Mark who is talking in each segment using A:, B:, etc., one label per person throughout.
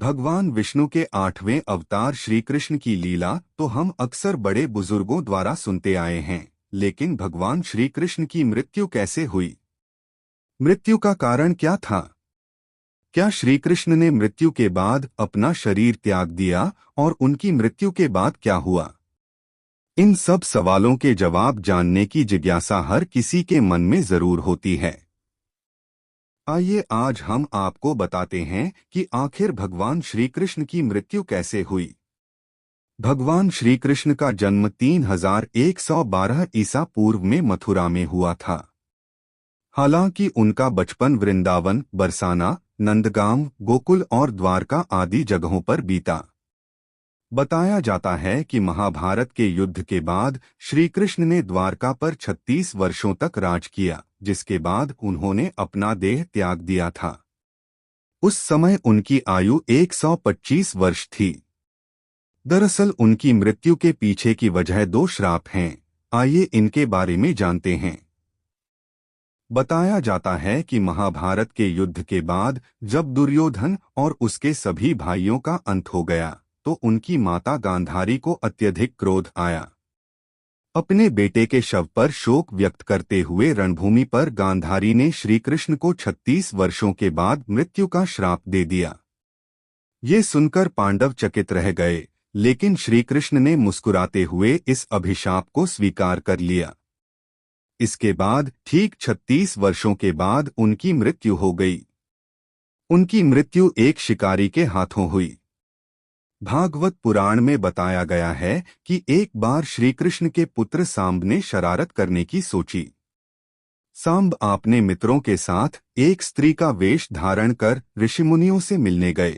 A: भगवान विष्णु के 8वें अवतार श्री कृष्ण की लीला तो हम अक्सर बड़े बुजुर्गों द्वारा सुनते आए हैं, लेकिन भगवान श्री कृष्ण की मृत्यु कैसे हुई? मृत्यु का कारण क्या था? क्या श्री कृष्ण ने मृत्यु के बाद अपना शरीर त्याग दिया और उनकी मृत्यु के बाद क्या हुआ? इन सब सवालों के जवाब जानने की जिज्ञासा हर किसी के मन में जरूर होती है। आइए आज हम आपको बताते हैं कि आखिर भगवान श्री कृष्ण की मृत्यु कैसे हुई। भगवान श्री कृष्ण का जन्म 3112 ईसा पूर्व में मथुरा में हुआ था। हालांकि उनका बचपन वृंदावन, बरसाना, नंदगांव, गोकुल और द्वारका आदि जगहों पर बीता। बताया जाता है कि महाभारत के युद्ध के बाद श्री कृष्ण ने द्वारका पर 36 वर्षों तक राज किया, जिसके बाद उन्होंने अपना देह त्याग दिया था। उस समय उनकी आयु 125 वर्ष थी। दरअसल उनकी मृत्यु के पीछे की वजह 2 श्राप हैं। आइए इनके बारे में जानते हैं। बताया जाता है कि महाभारत के युद्ध के बाद जब दुर्योधन और उसके सभी भाइयों का अंत हो गया तो उनकी माता गांधारी को अत्यधिक क्रोध आया। अपने बेटे के शव पर शोक व्यक्त करते हुए रणभूमि पर गांधारी ने श्री कृष्ण को 36 वर्षों के बाद मृत्यु का श्राप दे दिया। ये सुनकर पांडव चकित रह गए, लेकिन श्री कृष्ण ने मुस्कुराते हुए इस अभिशाप को स्वीकार कर लिया। इसके बाद ठीक 36 वर्षों के बाद उनकी मृत्यु हो गई। उनकी मृत्यु एक शिकारी के हाथों हुई। भागवत पुराण में बताया गया है कि एक बार श्री कृष्ण के पुत्र सांब ने शरारत करने की सोची। सांब अपने मित्रों के साथ एक स्त्री का वेश धारण कर ऋषिमुनियों से मिलने गए।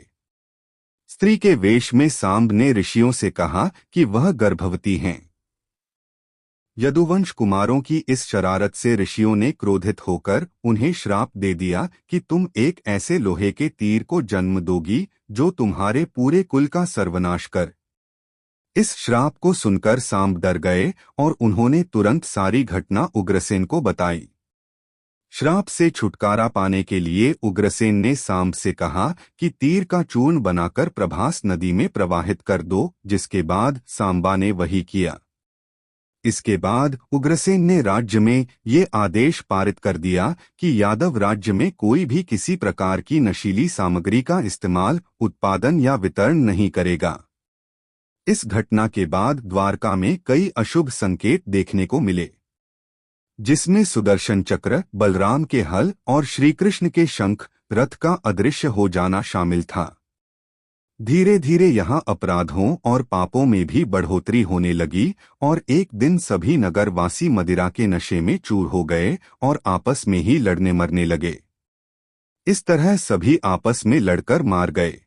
A: स्त्री के वेश में सांब ने ऋषियों से कहा कि वह गर्भवती हैं। यदुवंश कुमारों की इस शरारत से ऋषियों ने क्रोधित होकर उन्हें श्राप दे दिया कि तुम एक ऐसे लोहे के तीर को जन्म दोगी जो तुम्हारे पूरे कुल का सर्वनाश कर। इस श्राप को सुनकर सांब डर गए और उन्होंने तुरंत सारी घटना उग्रसेन को बताई। श्राप से छुटकारा पाने के लिए उग्रसेन ने सांब से कहा कि तीर का चूर्ण बनाकर प्रभास नदी में प्रवाहित कर दो, जिसके बाद सांबा ने वही किया। इसके बाद उग्रसेन ने राज्य में ये आदेश पारित कर दिया कि यादव राज्य में कोई भी किसी प्रकार की नशीली सामग्री का इस्तेमाल, उत्पादन या वितरण नहीं करेगा। इस घटना के बाद द्वारका में कई अशुभ संकेत देखने को मिले, जिसमें सुदर्शन चक्र, बलराम के हल और श्रीकृष्ण के शंख, रथ का अदृश्य हो जाना शामिल था। धीरे धीरे यहाँ अपराधों और पापों में भी बढ़ोतरी होने लगी और एक दिन सभी नगरवासी मदिरा के नशे में चूर हो गए और आपस में ही लड़ने मरने लगे। इस तरह सभी आपस में लड़कर मार गए।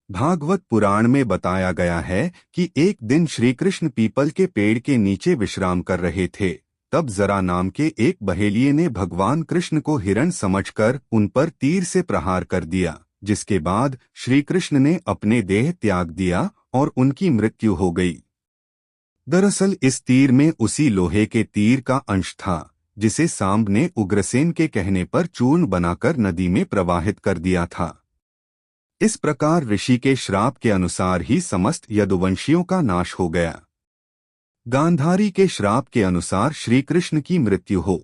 A: भागवत पुराण में बताया गया है कि एक दिन श्री कृष्ण पीपल के पेड़ के नीचे विश्राम कर रहे थे। तब जरा नाम के एक बहेलिये ने भगवान कृष्ण को हिरण समझकर उन पर तीर से प्रहार कर दिया, जिसके बाद श्री कृष्ण ने अपने देह त्याग दिया और उनकी मृत्यु हो गई। दरअसल इस तीर में उसी लोहे के तीर का अंश था जिसे सांब ने उग्रसेन के कहने पर चूर्ण बनाकर नदी में प्रवाहित कर दिया था। इस प्रकार ऋषि के श्राप के अनुसार ही समस्त यदुवंशियों का नाश हो गया। गांधारी के श्राप के अनुसार श्री कृष्ण की मृत्यु हो